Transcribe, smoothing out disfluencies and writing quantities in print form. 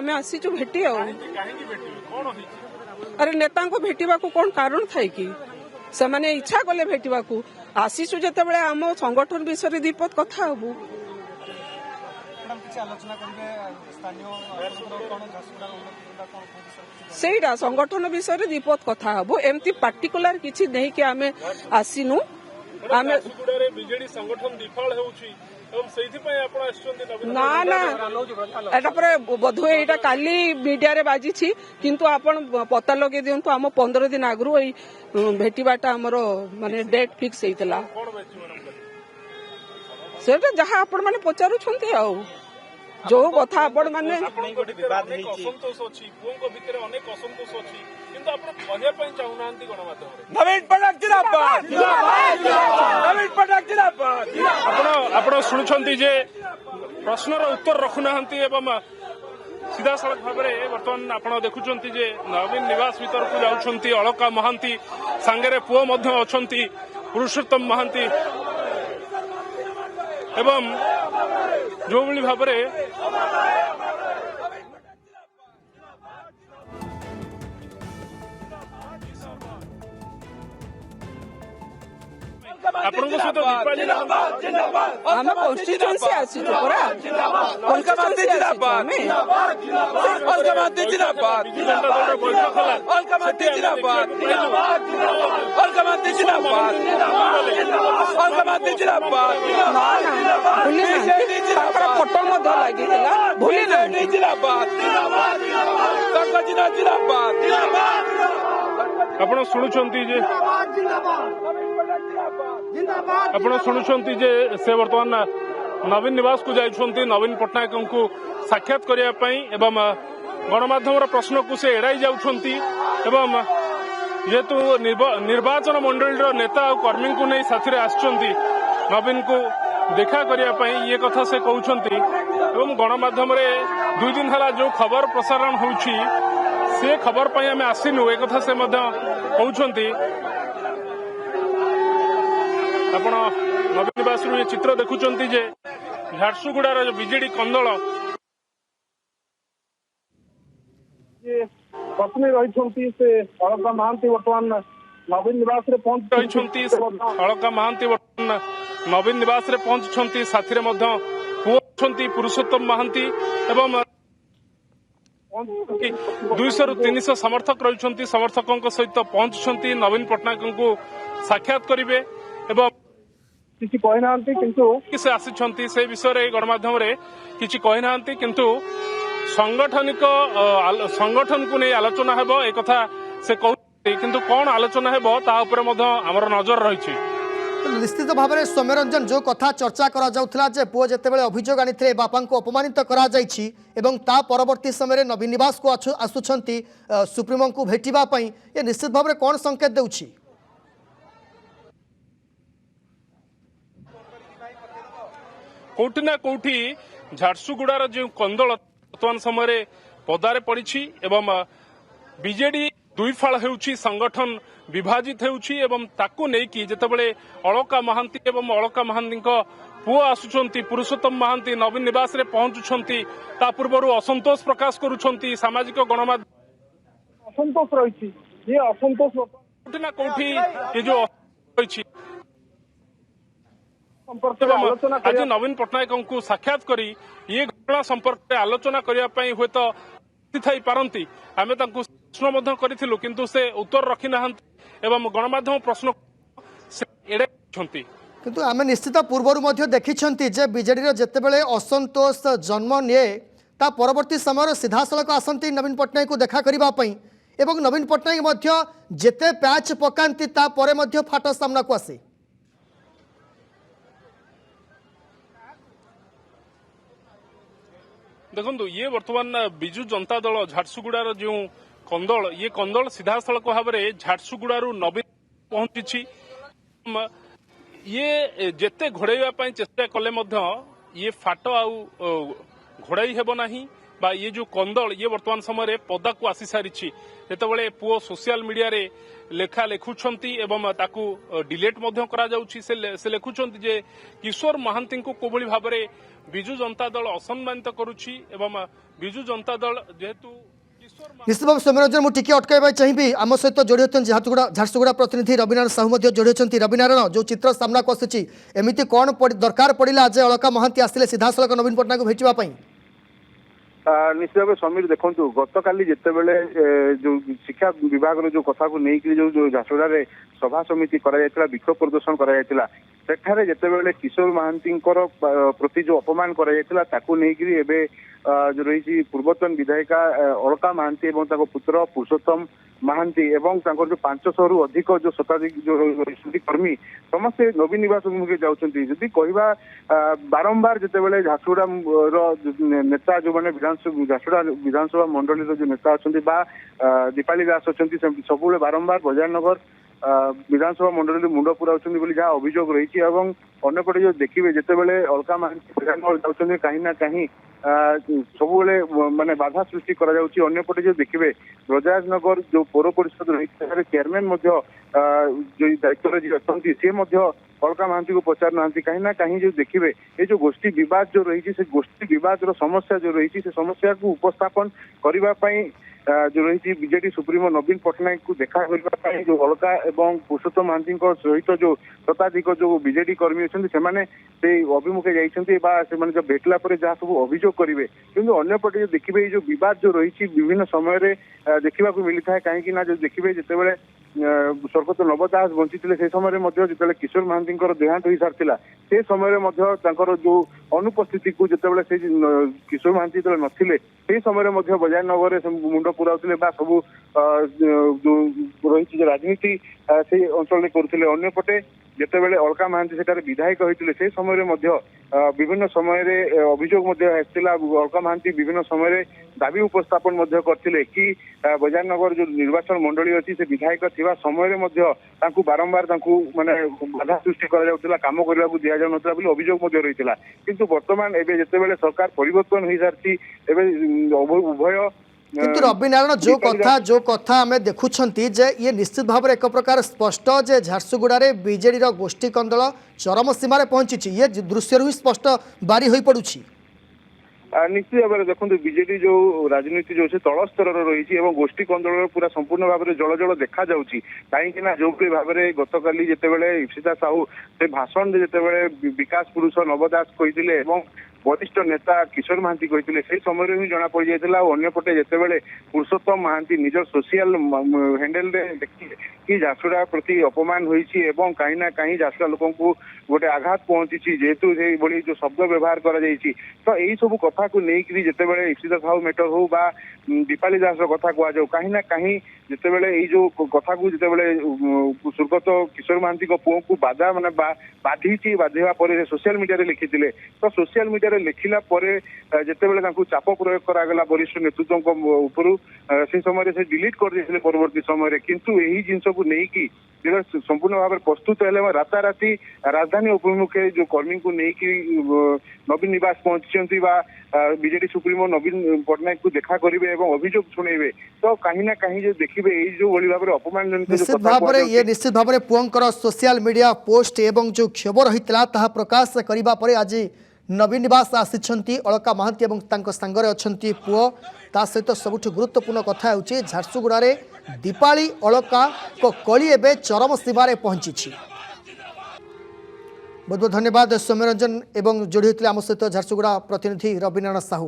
आम आसीचु भेटी अरे नेता को भेटा कौन कारण थाई कि से माने इच्छा कले भेटा आसीचु जो आम संगठन विषय दीपद कथा हबू सेटा संगठन विषय दीपद कथा हबू एमती पार्टिकुलर किछि नहीं कि आमे आसीनु आमे बीजेडी संगठन विफल होउछि एवं सेहि पय आपण आछन ना ना एटा पर बधु एटा काली मीडिया रे बाजी छी किंतु आपण पता लगे दियंतु हम 15 दिन आगरु एई भेटिबाटा हमरो माने डेट फिक्स हेतला सेटा जहां आपण माने पचारु छंती आ जो कथा आपण माने विवाद हेछि असंतोष अछि पुंको भितरे अनेक असंतोष अछि किंतु आपण कहया पय चाहुनांती गणमाध्यम रे नवीन पटनायक जिंदाबाद नवीन पटनायक जिंदाबाद आपण सुनुछंती जे प्रश्नर उत्तर रखुनांती एवं सीधा सड़क भाव में बर्तमान आपण देखुछंती जे नवीन निवास भीतर को जाउछंती अलका महांती सांगरे पुओ मध्य अछंती पुरुषोत्तम महांती एवं जो भली भाव आपण सहित दीपाली हम कॉन्स्टिट्यूएंसी आसी पूरा अलकामांती जिंदाबाद अलकामांती जिंदाबाद अलकामांती जिंदाबाद अलकामांती जिंदाबाद अलकामांती जिंदाबाद फोटो मध्य लगी भूली जिंदाबाद जिंदाबाद आपण शुणुछंती जे आपण शुणुछंती जे से वर्तमान नवीन निवास को जाइछंती नवीन पटनायक को साक्षात करिया पई एवं गणमाध्यम प्रश्न को से एड़ाई जाउछंती एवं जेतु निर्वाचन मंडल नेता और कर्मी को नहीं साथी रे आछंती नवीन को देखा करिया पई ये कथा से कहउछंती एवं गणमाध्यम रे 2 दिन हला जो खबर प्रसारण होउछि से खबर पई हमें आसिनु एक कथा से मध्य कहउछंती आपण नवीन निवास ये चित्र देखुचंती जे झारसुगुड़ार जो बीजेडी कंदल पत्नी रही से अलका महांती वर्तमान नवीन निवास रे रही अलका महांती वर्तमान नवीन निवास रे पहुंचुंती साथी रे मध्य पुओ अछंती पुरुषोत्तम महांती एवं 200 रु 300 समर्थक रही समर्थकों सहित पहुंचुंती नवीन पटनायक को साक्षात करेंगे एवं किसी कहना किंतु से आसी से विषय गणमाध्यम किसी कहना किंतु संगठनिक संगठन को नहीं आलोचना हेबो एक कथा से कहते किंतु कौन आलोचना हेबो ता ऊपर हमर नजर रही निश्चित भाव में सौम्यरंजन जो कथा चर्चा करा जाउथला जे पुओ जेतेबेले अभियोग आनिथिले बापा को अपमानित करा जाइछि एवं ता परवर्ती समय नवीन निवास को आसुछंती सुप्रीमो को भेटिबा पई ये निश्चित भाव में कौन संकेत देउछि कोठी ना कोठी झारसुगुड़ार जो कंदल वर्तमान समय पदारे पड़ी एवं बीजेडी दुई फाल होउछि संगठन विभाजित होउछि एवं ताकू नेकी जेतेबेले अलका महांती एवं अलका महांती पुओ आसुछंती पुरुषोत्तम महांती नवीन निवास रे पहुंचुछंती ता पूर्वरु असंतोष प्रकाश करूछंती सामाजिक गणमाध्यम असंतोष रही ये असंतोष कोठी ना कोठी ये जो रही आज नवीन पटनायक को साक्षात करी ये घटना संपर्क में आलोचना करने हुए तो थी पारती आम प्रश्न करूँ किंतु से उत्तर रखी ना एवं गणमाध्यम प्रश्न एड़ाई किंतु आम निश्चित पूर्वर देखी जे बीजेडी जितेबाला असंतोष जन्म निए ता परवर्ती समय सीधा सड़क आसती नवीन पटनायक को देखा करने एवं नवीन पटनायक जेते पैच पकाती फाट सामना को आसे देखो ये वर्तमान विजु जनता दल झारसुगुड़ार जो कंदल ये कंदल सीधा सड़क भाव में झारसुगुड़ारू नवीन पहुंची ये जेते घोड़ाइबा चेष्टा कले ये फाट आउ घोड़ाई हेब नाही बा ये जो कंदल ये वर्तमान समय पदा को आसी सारी जितेबाला पुओ सोशल मीडिया रे लेखा लेखुंट एवं ताकू डिलीट से लेखुंट जे किशोर महांती को कोभली भाव में विजु जनता दल असम्मानित करुच्ची एवं विजु जनता दल जेहेतु निश्चित भाव सौम्यरंजन मुझे अटकाइबा चाहिए आम सहित जोड़ी होती झारसुगुड़ा प्रतिनिधि रविनारायण साहू जोड़ी होती रविनारायण जो चित्र सामना को आसी एमती कौन दरकार पड़ा आज अलका महांती आसिले सीधासलख नवीन पट्टनायक को भेटापी निश्चित भाव समीर देखु गत काली जितेबले जो शिक्षा विभाग जो कथा को लेकिन जो झारसुगुड़ा सभा समिति करा विक्षोभ प्रदर्शन करा सेठारे जितेबले किशोर महांती प्रति जो अपमान करा जो रही पूर्वतन विधायिका अलका महांती और पुत्र पुरुषोत्तम महांती एवं जो 500 रु अधिक जो शताधिक जो कर्मी समस्ते नवीन निवास अभिमुखे जाऊँगी जदि कहवा बारंबार जितेबले झारसुगुड़ा नेता जो मैंने झारसुगुड़ा विधानसभा मंडल जो नेता अच्छा दीपाली दास अच्छा सब बारंबार बजारनगर विधानसभा मंडल मुंड पुराऊँ जहाँ अभियोग रही अंपटे जो देखिए जितेबले अलका महांती जाऊँगी कहीं ना कहीं सब माने बाधा सृष्टि करपटे जो देखिए ब्रजराजनगर जो पौर परिषद रही चेयरमैन जो दायित्व जी अच्छा सी अलका महांती को पचार ना कहीं ना कहीं जो देखिए ये जो गोष्ठी विवाद जो रही गोष्ठी विवाद समस्या जो रही समस्या को उपस्थापन करने जो रही बीजेडी सुप्रीमो नवीन पट्टनायक को देखा करने जो अलका एवं पुरुषोत्तम महांती सहित जो शताधिक जो बीजेडी कर्मी अच्छा से अभिमुखे जाइए जो भेटला जहाँ सब अभियोग करेंगे किंतु अन्यपटे जो देखिए जो विवाद जो रही विभिन्न समय देखा मिलता है कहीं जो देखिए जितेबाला स्वर्गत नव दास बंची से समय जो किशोर महांती देहांत हो सारी से समय जो अनुपस्थिति को जितेबाला से किशोर महांती जो नथिले से समय बजार नगर मुंड पुराउले सब जो रही राजनीति से अंचल करुले अंपटे जितेबाला अलका महांती सेठारे विधायक होते से समय विभिन्न समय अभियोग अलका महांती विभिन्न समय दाबी उपस्थापन करते कि बजारनगर जो निर्वाचन मंडली अच्छी से विधायक थिबा समय बारंबार माने बाधा सृष्टि करा काम करने को दि जाऊना बोली अभियोग रही किंतु वर्तमान एवं जितेबाला सरकार परिवर्तन हो सारी उभय किंतु रविनारायण जो कथा आम देखुंटे जे ये निश्चित भाव में एक प्रकार स्पष्ट जे झारसुगुड़ा बीजेडी गोष्ठी कंदल चरम सीमार पहुंची ये दृश्य ही स्पष्ट बारी हो पड़ू निश्चित भाव में देखो बीजेडी जो राजनीति जो तल स्तर रही गोष्ठी कंदल पूरा संपूर्ण भाव में जल जल देखा जाऊँगी कहीं जो भाव में गत काली जितेबाला इप्सिता साहू से भाषण जितेबाला विकास पुरुष नव दास कहते वरिष्ठ नेता किशोर महांती कहते से समय ही जना पड़ जाता अंपटे जितेबाला पुरुषोत्तम महांती निजर सोशल हैंडल देखिए कि झारसुगुड़ा प्रति अपमान होती कहीं ना कहीं झारसुगुड़ा लोक को गोटे आघात पहुंची जेहेतु से भली जो शब्द व्यवहार कर तो यही सब कथा को लेकिन जितेबाला इप्सिता साहू मैटर हो बा दीपाली दास कथा कहुँ कहीं ना कहीं जितेबाला जो कथा को जितेबाला स्वर्गत किशोर महांती पुओ को बाधा माने बाधी बाधिवा सोशल मीडिया लिखी तो सोशल मीडिया लिखिला जितेबाला चाप प्रयोग करागला वरिष्ठ नेतृत्व से समय से डिलीट कर परवर्ती समय किंतु यही जिनस को लेकिन संपूर्ण भाव में प्रस्तुत है राताराति राजधानी उपमुखे जो कर्मी को लेकिन नवीन निवास पहुंची बीजेडी सुप्रीमो नवीन पट्टनायक को देखा करेंगे अभियोग शुणेबे तो कहीं ना कहीं जो देखिए जो भाव में अपमान निश्चित भाव में पुओंकर सोशल मीडिया पोस्ट एवं जो क्षोभ रही प्रकाश करने आज नवीन निवास आसी अलका महांती और सांगरे अच्छा पुओ ता सहित सबुठ गुरुत्वपूर्ण कथा होची झारसुगुड़ा दीपाली अलका को कली एवं चरम सीमार पहुंची। बहुत बहुत धन्यवाद सौम्यरंजन एवं जोड़ी होते आम सहित झारसुगुड़ा प्रतिनिधि रविनारायण साहू।